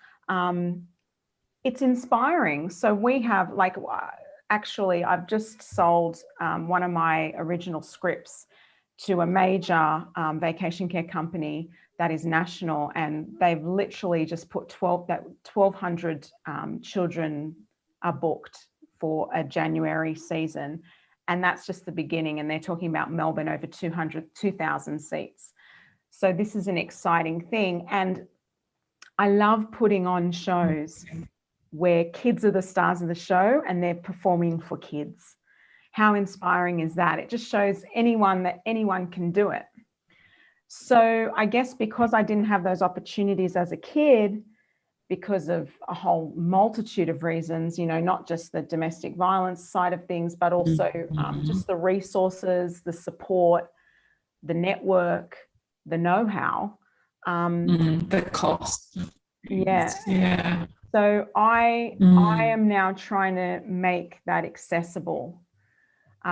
It's inspiring. So we have actually, I've just sold one of my original scripts to a major vacation care company that is national, and they've literally just put 1,200 children are booked for a January season. And that's just the beginning. And they're talking about Melbourne, over 2,000 seats. So this is an exciting thing. And I love putting on shows where kids are the stars of the show and they're performing for kids. How inspiring is that? It just shows anyone that anyone can do it. So I guess because I didn't have those opportunities as a kid, because of a whole multitude of reasons, you know, not just the domestic violence side of things, but also just the resources, the support, the network, the know-how. The cost. Yeah. So I am now trying to make that accessible.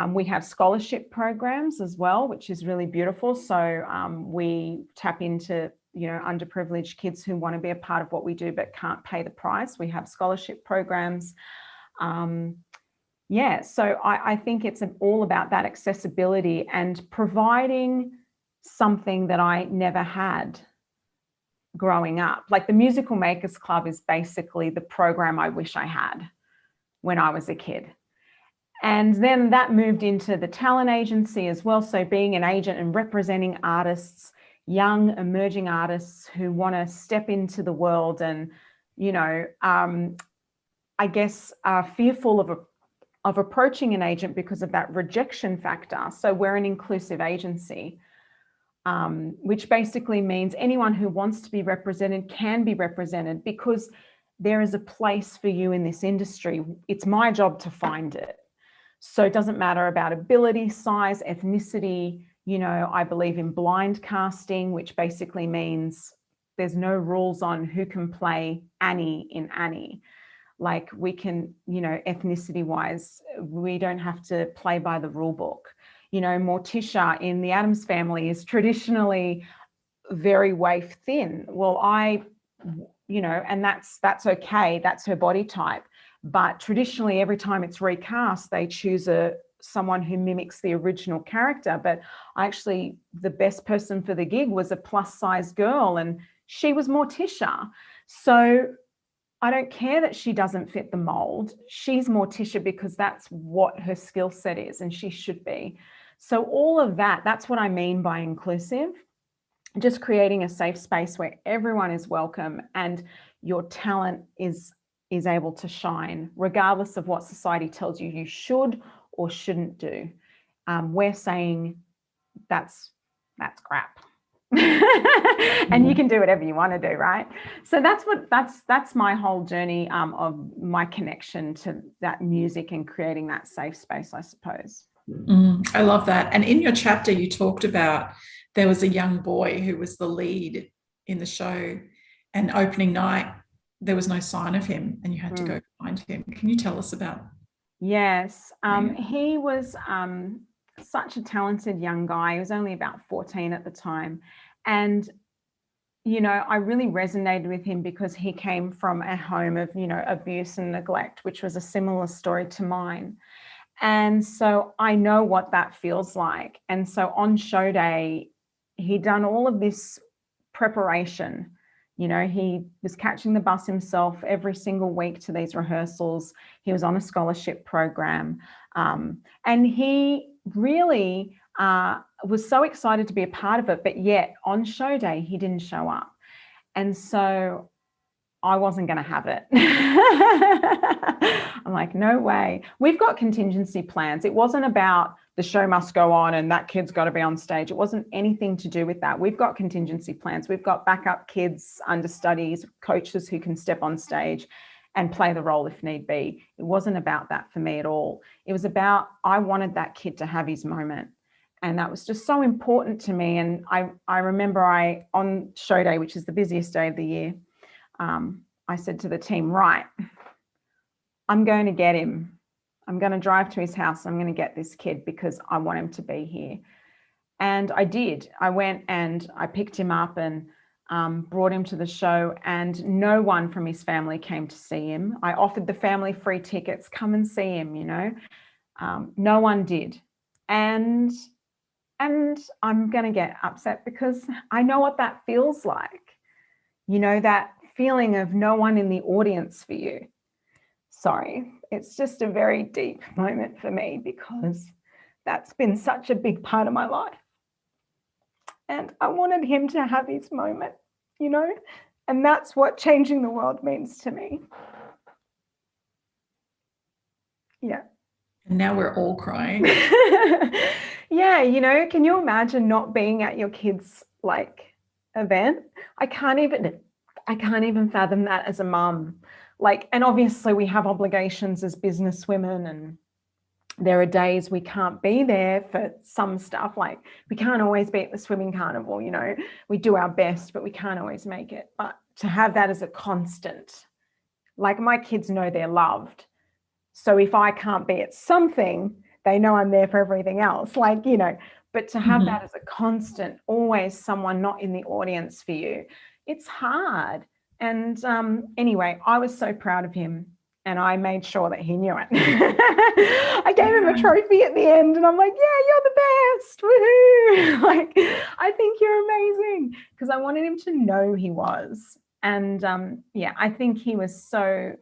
We have scholarship programs as well, which is really beautiful. So we tap into, you know, underprivileged kids who want to be a part of what we do but can't pay the price. We have scholarship programs. So I think it's all about that accessibility and providing something that I never had growing up. Like the Musical Makers Club is basically the program I wish I had when I was a kid. And then that moved into the talent agency as well. So being an agent and representing artists, young emerging artists who want to step into the world and, you know, I guess are fearful of approaching an agent because of that rejection factor. So we're an inclusive agency, which basically means anyone who wants to be represented can be represented, because there is a place for you in this industry. It's my job to find it. So it doesn't matter about ability, size, ethnicity. You know, I believe in blind casting, which basically means there's no rules on who can play Annie in Annie. Like, we can, you know, ethnicity wise, we don't have to play by the rule book. You know, Morticia in the Addams Family is traditionally very waif thin. Well, you know, and that's okay. That's her body type. But traditionally, every time it's recast, they choose someone who mimics the original character. But actually, the best person for the gig was a plus size girl, and she was Morticia. So I don't care that she doesn't fit the mold. She's Morticia because that's what her skill set is, and she should be. So all of that, that's what I mean by inclusive. Just creating a safe space where everyone is welcome and your talent is able to shine, regardless of what society tells you you should or shouldn't do. We're saying that's crap. And you can do whatever you want to do, right? So that's my whole journey of my connection to that music and creating that safe space, I suppose. I love that. And in your chapter, you talked about there was a young boy who was the lead in the show, and opening night, there was no sign of him and you had to go find him. Can you tell us about? Yes. He was such a talented young guy. He was only about 14 at the time. And, you know, I really resonated with him because he came from a home of, you know, abuse and neglect, which was a similar story to mine. And so I know what that feels like. And so on show day, he'd done all of this preparation. You know, he was catching the bus himself every single week to these rehearsals. He was on a scholarship program. And he really was so excited to be a part of it. But yet on show day, he didn't show up. And so I wasn't going to have it. I'm like, no way. We've got contingency plans. It wasn't about the show must go on and that kid's got to be on stage. It wasn't anything to do with that. We've got contingency plans. We've got backup kids, understudies, coaches who can step on stage and play the role if need be. It wasn't about that for me at all. It was about, I wanted that kid to have his moment. And that was just so important to me. And I remember on show day, which is the busiest day of the year, I said to the team, right, I'm going to get him. I'm going to drive to his house. I'm going to get this kid because I want him to be here. And I did. I went and I picked him up and brought him to the show, and no one from his family came to see him. I offered the family free tickets, come and see him, you know. No one did. And I'm going to get upset because I know what that feels like. You know, that feeling of no one in the audience for you. Sorry, it's just a very deep moment for me because that's been such a big part of my life. And I wanted him to have his moment, you know, and that's what changing the world means to me. Yeah. And now we're all crying. Yeah, you know, can you imagine not being at your kid's like event? I can't even fathom that as a mum. Like, and obviously we have obligations as business women, and there are days we can't be there for some stuff. Like, we can't always be at the swimming carnival, you know, we do our best, but we can't always make it. But to have that as a constant, like, my kids know they're loved. So if I can't be at something, they know I'm there for everything else, like, you know, but to have that as a constant, always someone not in the audience for you, it's hard. And anyway, I was so proud of him, and I made sure that he knew it. I gave him a trophy at the end, and I'm like, yeah, you're the best. Woohoo. Like, I think you're amazing, because I wanted him to know he was. And yeah, I think he was so,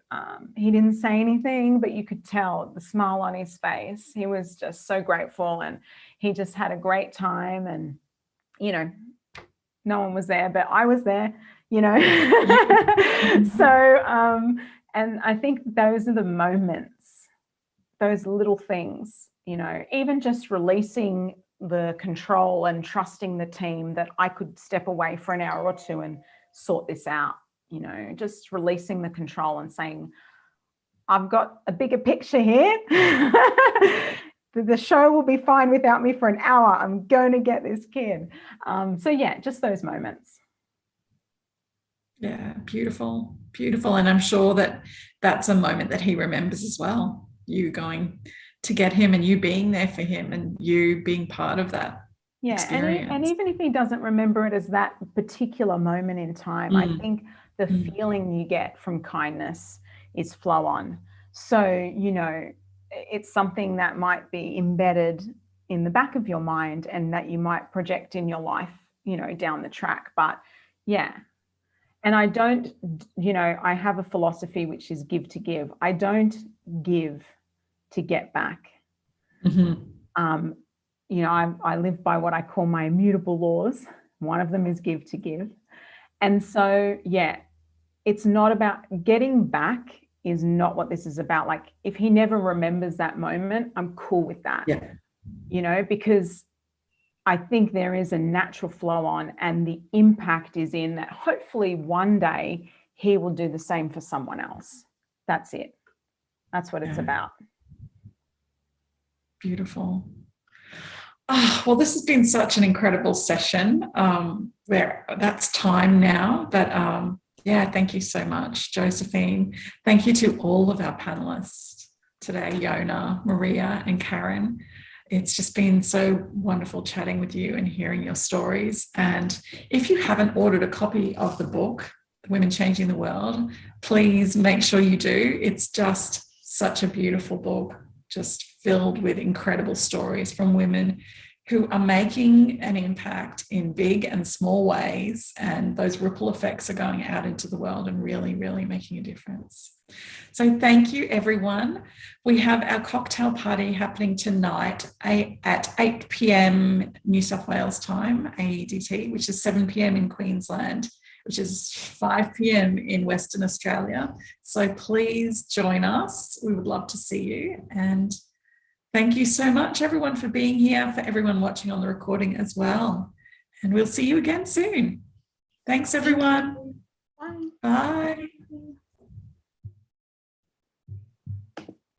he didn't say anything, but you could tell the smile on his face. He was just so grateful, and he just had a great time. And, you know, no one was there, but I was there, you know. So, and I think those are the moments those little things, you know, even just releasing the control and trusting the team that I could step away for an hour or two and sort this out, you know, just releasing the control and saying, I've got a bigger picture here. The show will be fine without me for an hour. I'm going to get this kid. So yeah, just those moments. Yeah, beautiful, beautiful. And I'm sure that that's a moment that he remembers as well. You going to get him and you being there for him and you being part of that experience. And even if he doesn't remember it as that particular moment in time, I think the feeling you get from kindness is flow on. So, you know, it's something that might be embedded in the back of your mind and that you might project in your life, you know, down the track. But yeah. And I don't, you know, I have a philosophy which is give to give. I don't give to get back. You know, I live by what I call my immutable laws. One of them is give to give. And so, yeah, it's not about getting back is not what this is about. Like if he never remembers that moment, I'm cool with that, you know, because I think there is a natural flow on and the impact is in that hopefully one day he will do the same for someone else. That's it. That's what it's about. Beautiful. Oh, well, this has been such an incredible session. Where that's time now. But yeah, thank you so much, Josephine. Thank you to all of our panelists today, Yona, Maria, and Karen. It's just been so wonderful chatting with you and hearing your stories. And if you haven't ordered a copy of the book, Women Changing the World, please make sure you do. It's just such a beautiful book, just filled with incredible stories from women who are making an impact in big and small ways. And those ripple effects are going out into the world and really, really making a difference. So thank you, everyone. We have our cocktail party happening tonight at 8 p.m. New South Wales time, AEDT, which is 7 p.m. in Queensland, which is 5 p.m. in Western Australia. So please join us. We would love to see you. And thank you so much, everyone, for being here, for everyone watching on the recording as well. And we'll see you again soon. Thanks, everyone. Bye. Bye.